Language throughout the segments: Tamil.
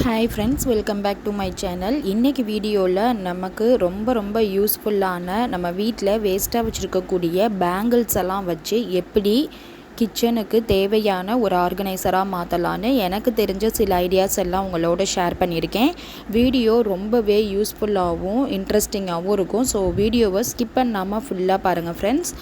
Hi friends, welcome back to my channel. இன்றைக்கி வீடியோவில் நமக்கு ரொம்ப யூஸ்ஃபுல்லான நம்ம வீட்டில் வேஸ்ட்டாக வச்சுருக்கக்கூடிய பேங்கிள்ஸ் எல்லாம் வச்சு எப்படி கிச்சனுக்கு தேவையான ஒரு ஆர்கனைசராக மாற்றலான்னு எனக்கு தெரிஞ்ச சில ஐடியாஸ் எல்லாம் உங்களோட ஷேர் பண்ணியிருக்கேன். வீடியோ ரொம்பவே யூஸ்ஃபுல்லாகவும் இன்ட்ரெஸ்டிங்காகவும் இருக்கும். ஸோ வீடியோவை ஸ்கிப் பண்ணாமல் ஃபுல்லாக பாருங்கள் ஃப்ரெண்ட்ஸ்.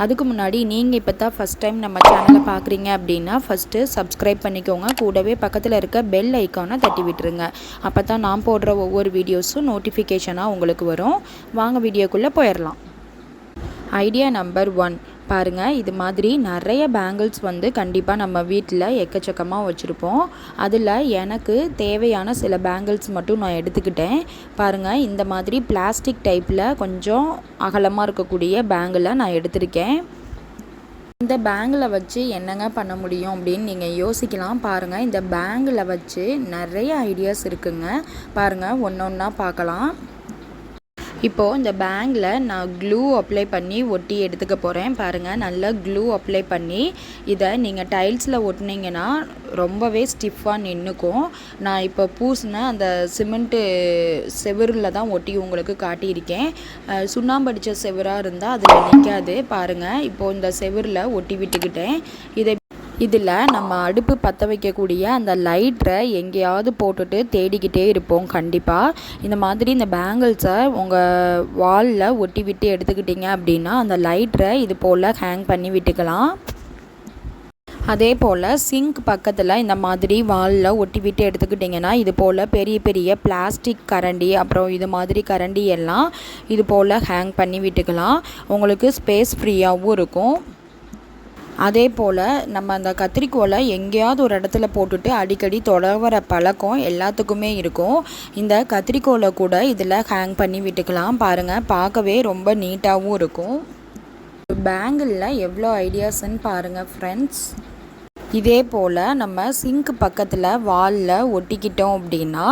அதுக்கு முன்னாடி நீங்கள் இப்போ தான் ஃபஸ்ட் டைம் நம்ம சேனலை பார்க்குறீங்க அப்படின்னா ஃபஸ்ட்டு சப்ஸ்கிரைப் பண்ணிக்கோங்க. கூடவே பக்கத்தில் இருக்க பெல் ஐக்கானை தட்டி விட்டுருங்க. அப்போ தான் நான் போடுற ஒவ்வொரு வீடியோஸும் நோட்டிஃபிகேஷனாக உங்களுக்கு வரும். வாங்க வீடியோக்குள்ளே போயிடலாம். ஐடியா நம்பர் 1 பாருங்கள். இது மாதிரி நிறைய பேங்கிள்ஸ் கண்டிப்பாக நம்ம வீட்டில் எக்கச்சக்கமாக வச்சுருப்போம். அதில் எனக்கு தேவையான சில பேங்கிள்ஸ் மட்டும் நான் எடுத்துக்கிட்டேன். பாருங்கள், இந்த மாதிரி பிளாஸ்டிக் டைப்பில் கொஞ்சம் அகலமாக இருக்கக்கூடிய பேங்கிளை நான் எடுத்திருக்கேன். இந்த பேங்கில் வச்சு என்னங்க பண்ண முடியும் அப்படின்னு நீங்கள் யோசிக்கலாம். பாருங்கள், இந்த பேங்கில் வச்சு நிறைய ஐடியாஸ் இருக்குங்க. பாருங்கள், ஒன்று ஒன்றா பார்க்கலாம். இப்போது இந்த பேங்கில் நான் க்ளூ அப்ளை பண்ணி ஒட்டி எடுத்துக்க போகிறேன். பாருங்கள், நல்லா க்ளூ அப்ளை பண்ணி இதை நீங்கள் டைல்ஸில் ஒட்டினீங்கன்னா ரொம்பவே ஸ்டிஃபாக நின்றுக்கும். நான் இப்போ பூசின அந்த சிமெண்ட்டு செவுரில் தான் ஒட்டி உங்களுக்கு காட்டியிருக்கேன். சுண்ணாம்படித்த செவராக இருந்தால் அதில் நிற்காது. பாருங்கள், இப்போது இந்த செவுரில் ஒட்டி விட்டுக்கிட்டேன். இதில் நம்ம அடுப்பு பற்ற வைக்கக்கூடிய அந்த லைட்டரை எங்கேயாவது போட்டுட்டு தேடிக்கிட்டே இருப்போம். கண்டிப்பாக இந்த மாதிரி இந்த பேங்கிள்ஸை உங்கள் வாலில் ஒட்டி விட்டு எடுத்துக்கிட்டிங்க அப்படின்னா அந்த லைட்டரை இது போல் ஹேங் பண்ணி விட்டுக்கலாம். அதே போல் சிங்க் பக்கத்தில் இந்த மாதிரி வாலில் ஒட்டி விட்டு எடுத்துக்கிட்டிங்கன்னா இது போல் பெரிய பிளாஸ்டிக் கரண்டி, அப்புறம் இது மாதிரி கரண்டி எல்லாம் இது போல் ஹேங் பண்ணி விட்டுக்கலாம். உங்களுக்கு ஸ்பேஸ் ஃப்ரீயாகவும் இருக்கும். அதே போல் நம்ம அந்த கத்திரிக்கோலை எங்கேயாவது ஒரு இடத்துல போட்டுட்டு அடிக்கடி தொடவர பழக்கம் எல்லாத்துக்குமே இருக்கும். இந்த கத்திரிக்கோலை கூட இதில் ஹேங் பண்ணி விட்டுக்கலாம். பாருங்கள், பார்க்கவே ரொம்ப நீட்டாகவும் இருக்கும். பேங்கிளில் எவ்வளோ ஐடியாஸ்ன்னு பாருங்கள் ஃப்ரெண்ட்ஸ். இதே போல் நம்ம சிங்க் பக்கத்தில் வாலில் ஒட்டிக்கிட்டோம் அப்படின்னா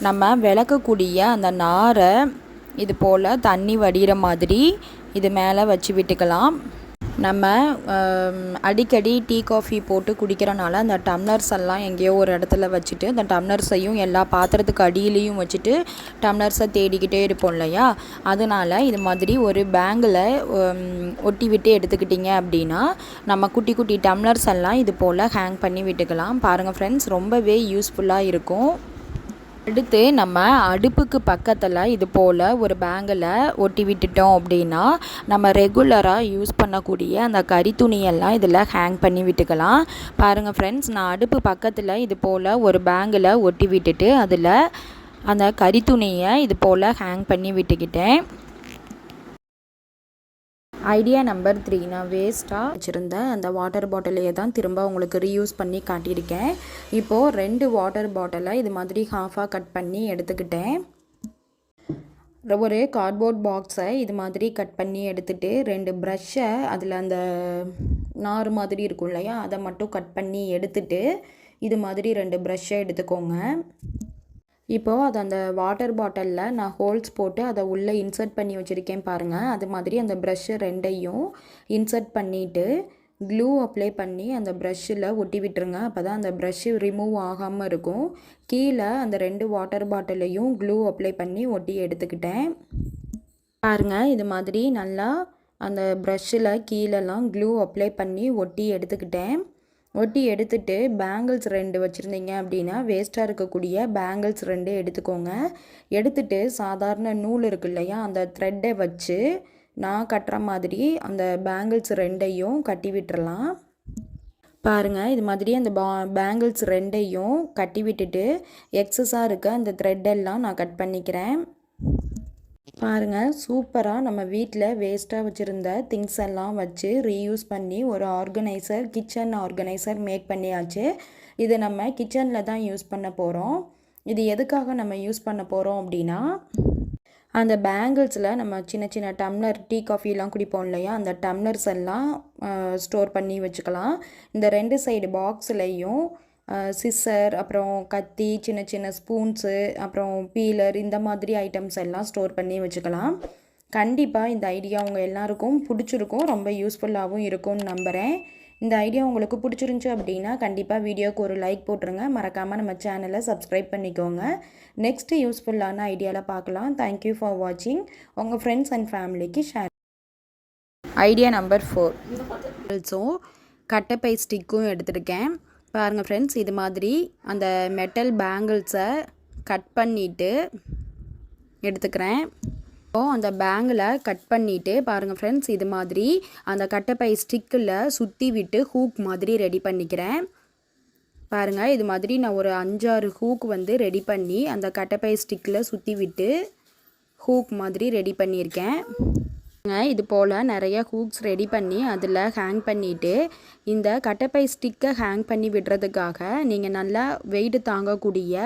நம்ம விளக்கக்கூடிய அந்த நாரை இது போல் தண்ணி வடிகிற மாதிரி இது மேலே வச்சு விட்டுக்கலாம். நம்ம அடிக்கடி டீ காஃபி போட்டு குடிக்கிறனால அந்த டம்ளர்ஸ் எல்லாம் எங்கேயோ ஒரு இடத்துல வச்சுட்டு அந்த டம்ளர்ஸையும் எல்லா பாத்திரத்துக்கு அடியிலையும் வச்சுட்டு டம்ளர்ஸை தேடிக்கிட்டே இருப்போம் இல்லையா? அதனால் இது மாதிரி ஒரு பேங்கில் ஒட்டி விட்டு எடுத்துக்கிட்டிங்க அப்படின்னா நம்ம குட்டி டம்ளர்ஸ் எல்லாம் இது போல் ஹேங் பண்ணி விட்டுக்கலாம். பாருங்கள் ஃப்ரெண்ட்ஸ், ரொம்பவே யூஸ்ஃபுல்லாக இருக்கும். அடுத்து நம்ம அடுப்புக்கு பக்கத்தில் இது போல் ஒரு பேங்கில் ஒட்டி விட்டுட்டோம் அப்படின்னா நம்ம ரெகுலராக யூஸ் பண்ணக்கூடிய அந்த கறி துணியெல்லாம் இதில் ஹேங் பண்ணி விட்டுக்கலாம். பாருங்கள் ஃப்ரெண்ட்ஸ், நான் அடுப்பு பக்கத்தில் இது போல் ஒரு பேங்கில் ஒட்டி விட்டுட்டு அதில் அந்த கறி துணியை இது போல் ஹேங் பண்ணி விட்டுக்கிட்டேன். ஐடியா நம்பர் 3 நான் வேஸ்ட்டாக வச்சுருந்த அந்த வாட்டர் பாட்டிலையே தான் திரும்ப உங்களுக்கு ரீயூஸ் பண்ணி காட்டியிருக்கேன். இப்போது 2 வாட்டர் பாட்டிலை இது மாதிரி ஹாஃபாக கட் பண்ணி எடுத்துக்கிட்டேன். ஒரு கார்ட்போர்ட் பாக்ஸை இது மாதிரி கட் பண்ணி எடுத்துகிட்டு 2 ப்ரஷ்ஷை அதில் அந்த நார் மாதிரி இருக்கும் இல்லையா, அதை மட்டும் கட் பண்ணி எடுத்துகிட்டு இது மாதிரி 2 ப்ரஷ்ஷை எடுத்துக்கோங்க. இப்போது அது அந்த வாட்டர் பாட்டிலில் நான் ஹோல்ஸ் போட்டு அதை உள்ளே இன்சர்ட் பண்ணி வச்சுருக்கேன். பாருங்கள், அது மாதிரி அந்த ப்ரஷ்ஷு 2ஐயும் இன்சர்ட் பண்ணிவிட்டு க்ளூ அப்ளை பண்ணி அந்த ப்ரஷ்ஷில் ஒட்டி விட்டுருங்க. அப்போ தான் அந்த ப்ரஷ்ஷு ரிமூவ் ஆகாமல் இருக்கும். கீழே அந்த 2 வாட்டர் பாட்டிலையும் க்ளூ அப்ளை பண்ணி ஒட்டி எடுத்துக்கிட்டேன். பாருங்கள், இது மாதிரி நல்லா அந்த ப்ரஷ்ஷில் கீழெல்லாம் க்ளூ அப்ளை பண்ணி ஒட்டி எடுத்துக்கிட்டேன். ஒட்டி எடுத்துகிட்டு பேங்கிள்ஸ் 2 வச்சுருந்தீங்க அப்படின்னா வேஸ்ட்டாக இருக்கக்கூடிய பேங்கிள்ஸ் 2 எடுத்துக்கோங்க. எடுத்துகிட்டு சாதாரண நூல் இருக்கு இல்லையா, அந்த த்ரெட்டை வச்சு நான் கட்டுற மாதிரி அந்த பேங்கிள்ஸ் 2ஐயும் கட்டி விட்டுறலாம். பாருங்கள், இது மாதிரி அந்த பேங்கிள்ஸ் 2ஐயும் கட்டி விட்டுட்டு எக்ஸஸாக இருக்க அந்த த்ரெட்டெல்லாம் நான் கட் பண்ணிக்கிறேன். பாருங்கள், சூப்பராக நம்ம வீட்டில் வேஸ்ட்டாக வச்சுருந்த திங்ஸ் எல்லாம் வச்சு ரீயூஸ் பண்ணி ஒரு ஆர்கனைசர், கிச்சன் ஆர்கனைசர் மேக் பண்ணியாச்சு. இதை நம்ம கிச்சனில் தான் யூஸ் பண்ண போகிறோம். இது எதுக்காக நம்ம யூஸ் பண்ண போகிறோம் அப்படின்னா அந்த பேங்கிள்ஸில் நம்ம சின்ன டம்ளர் டீ காஃபிலாம் குடிப்போம் இல்லையா, அந்த டம்ளர்ஸ் எல்லாம் ஸ்டோர் பண்ணி வச்சுக்கலாம். இந்த 2 சைடு பாக்ஸ்லையும் சிஸ்ஸர், அப்புறம் கத்தி, சின்ன ஸ்பூன்ஸு, அப்புறம் பீலர், இந்த மாதிரி ஐட்டம்ஸ் எல்லாம் ஸ்டோர் பண்ணி வச்சுக்கலாம். கண்டிப்பாக இந்த ஐடியா உங்கள் எல்லாருக்கும் பிடிச்சிருக்கும், ரொம்ப யூஸ்ஃபுல்லாகவும் இருக்கும்னு நம்புகிறேன். இந்த ஐடியா உங்களுக்கு பிடிச்சிருந்துச்சி அப்படின்னா கண்டிப்பாக வீடியோக்கு ஒரு லைக் போட்டுருங்க. மறக்காமல் நம்ம சேனலை சப்ஸ்கிரைப் பண்ணிக்கோங்க. நெக்ஸ்ட்டு யூஸ்ஃபுல்லான ஐடியாவில் பார்க்கலாம். தேங்க்யூ ஃபார் வாட்சிங். உங்கள் ஃப்ரெண்ட்ஸ் அண்ட் ஃபேமிலிக்கு ஷேர். ஐடியா நம்பர் 4 ஆல்சோ கட்டைப்பை ஸ்டிக்கும் எடுத்துருக்கேன். பாருங்கள் ஃப்ரெண்ட்ஸ், இது மாதிரி அந்த மெட்டல் பேங்கிள்ஸை கட் பண்ணிவிட்டு எடுத்துக்கிறேன். அந்த பேங்கில் கட் பண்ணிவிட்டு பாருங்கள் ஃப்ரெண்ட்ஸ், இது மாதிரி அந்த கட்டைப்பை ஸ்டிக்கில் சுற்றி விட்டு ஹூக் மாதிரி ரெடி பண்ணிக்கிறேன். பாருங்கள், இது மாதிரி நான் ஒரு 5-6 ஹூக் வந்து ரெடி பண்ணி அந்த கட்டைப்பை ஸ்டிக்கில் சுற்றி விட்டு ஹூக் மாதிரி ரெடி பண்ணியிருக்கேன். இது போல் நிறைய ஹூக்ஸ் ரெடி பண்ணி அதில் ஹேங் பண்ணிவிட்டு இந்த கட்டைப்பை ஸ்டிக்கை ஹேங் பண்ணி விடுறதுக்காக நீங்கள் நல்லா வெயிட் தாங்கக்கூடிய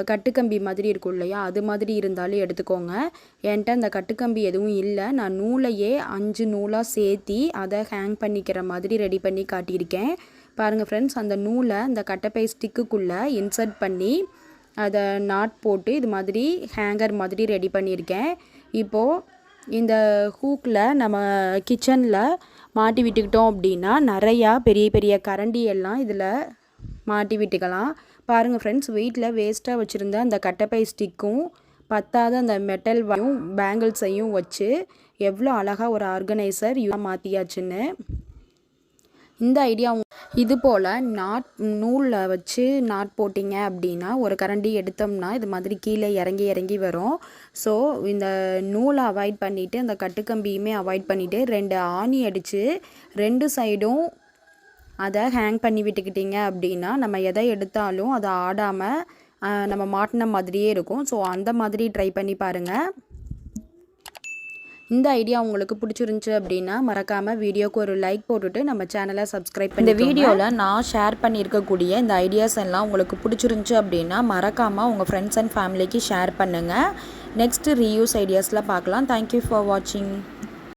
கட்டுக்கம்பி மாதிரி இருக்கும் இல்லையா, அது மாதிரி இருந்தாலும் எடுத்துக்கோங்க. என்கிட்ட அந்த கட்டுக்கம்பி எதுவும் இல்லை. நான் நூலையே 5 நூலாக சேர்த்தி அதை ஹேங் பண்ணிக்கிற மாதிரி ரெடி பண்ணி காட்டியிருக்கேன். பாருங்கள் ஃப்ரெண்ட்ஸ், அந்த நூலை அந்த கட்டைப்பை ஸ்டிக்குக்குள்ளே இன்சர்ட் பண்ணி அதை நாட் போட்டு இது மாதிரி ஹேங்கர் மாதிரி ரெடி பண்ணியிருக்கேன். இப்போது இந்த ஹூக்கில் நம்ம கிச்சனில் மாட்டி விட்டுக்கிட்டோம் அப்படின்னா நிறையா பெரிய பெரிய கரண்டி எல்லாம் இதில் மாட்டி விட்டுக்கலாம். பாருங்கள் ஃப்ரெண்ட்ஸ், வீட்டில் வேஸ்ட்டாக வச்சுருந்த அந்த கட்டைப்பை ஸ்டிக்கும் பத்தாத அந்த மெட்டல் பேங்கிள்ஸையும் வச்சு எவ்வளோ அழகாக ஒரு ஆர்கனைசர் மாற்றியாச்சுன்னு. இந்த ஐடியா இது போல் நூலில் வச்சு நாட் போட்டிங்க அப்படின்னா ஒரு கரண்டி எடுத்தோம்னா இது மாதிரி கீழே இறங்கி இறங்கி வரும். ஸோ இந்த நூலை அவாய்ட் பண்ணிவிட்டு அந்த கட்டுக்கம்பியுமே அவாய்ட் பண்ணிவிட்டு 2 ஆணி அடித்து 2 சைடும் அதை ஹேங் பண்ணி விட்டுக்கிட்டிங்க அப்படின்னா நம்ம எதை எடுத்தாலும் அதை ஆடாமல் நம்ம மாட்டின மாதிரியே இருக்கும். ஸோ அந்த மாதிரி ட்ரை பண்ணி பாருங்கள். இந்த ஐடியா உங்களுக்கு பிடிச்சிருந்துச்சி அப்படின்னா மறக்காமல் வீடியோக்கு ஒரு லைக் போட்டுட்டு நம்ம சேனலை சப்ஸ்கிரைப் பண்ணி. இந்த வீடியோவில் நான் ஷேர் பண்ணியிருக்கக்கூடிய இந்த ஐடியாஸ் எல்லாம் உங்களுக்கு பிடிச்சிருந்துச்சி அப்படின்னா மறக்காமல் உங்கள் ஃப்ரெண்ட்ஸ் அண்ட் ஃபேமிலிக்கு ஷேர் பண்ணுங்கள். நெக்ஸ்ட்டு ரீயூஸ் ஐடியாஸில் பார்க்கலாம். தேங்க்யூ ஃபார் வாட்சிங்.